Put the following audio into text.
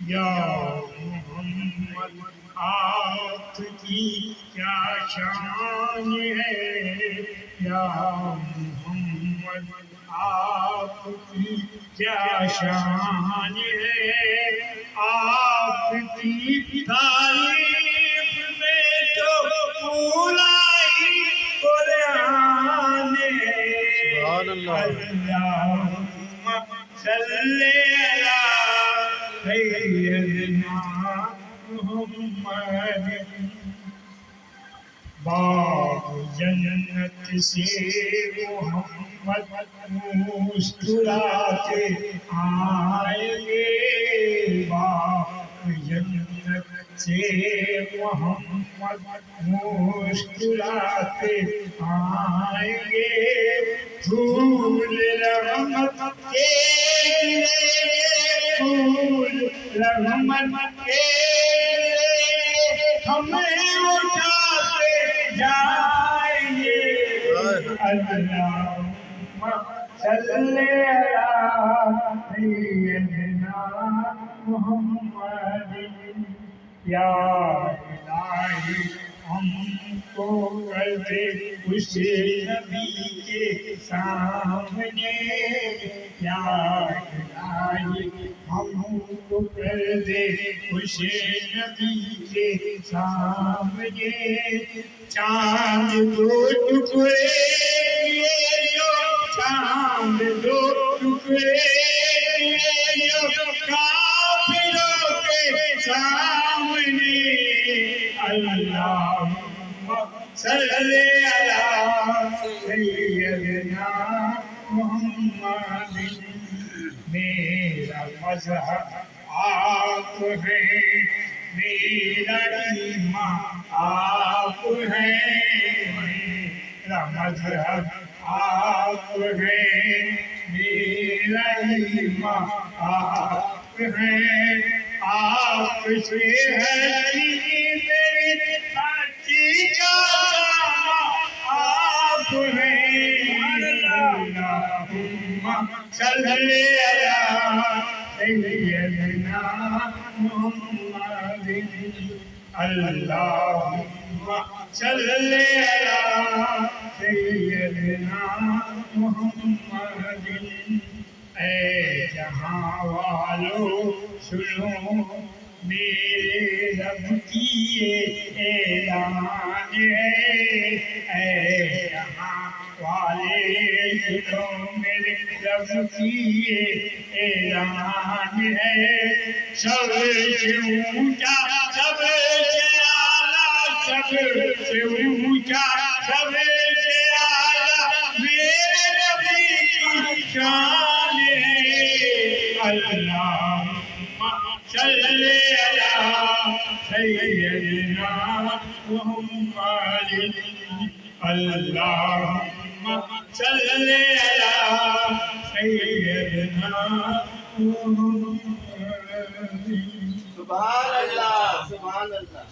یا محمد آپ کی کیا شان ہے، یا محمد آپ کی کیا شان ہے، آپ کی تعریف میں تو پورا ہی قرآن ہے۔ سبحان اللہ۔ اللہم صلی علی سیدنا محمد۔ باب جنت سے محمد مسکراتے آئیں گے، باب جنت سے محمد مسکراتے آئیں گے، پھول رحمت کے گریں گے، پھول رحمت کے ہمیں اٹھاتے جائیں گے۔ اللہم صلی علی سیدنا محمد۔ یا الہی ہم کو کر دے اس نبی کے سامنے، یا الہی ہم کو کر دے اس نبی کے سامنے، چاند دو ٹکڑے کیے جو، چاند دو ٹکڑے کیے جو کافروں کے سامنے۔ اللہم صلی علی سیدنا محمد۔ میرا مذہب آپ ہیں، میرا ایمان آپ ہیں، میرا مذہب آپ ہیں، میرا ایمان آپ ہیں، آپ سے ہے میری سچی جان آپ ہیں۔ اللہم صلی علی سیدنا محمد۔ اللہم صلی علی سیدنا محمد۔ اے جہاں والو سنو میرے رب کی یہ اعلان ہے، اے جہاں والے سنو میرے رب کی یہ اعلان ہے، سب سے اونچا سب سے اعلیٰ، سب سے اونچا سب سے اعلیٰ میرے نبی کی شان ہے۔ اللہم صلی علی سیدنا محمد۔ اللہم صلی علی سیدنا محمد۔ سبحان اللہ، سبحان اللہ۔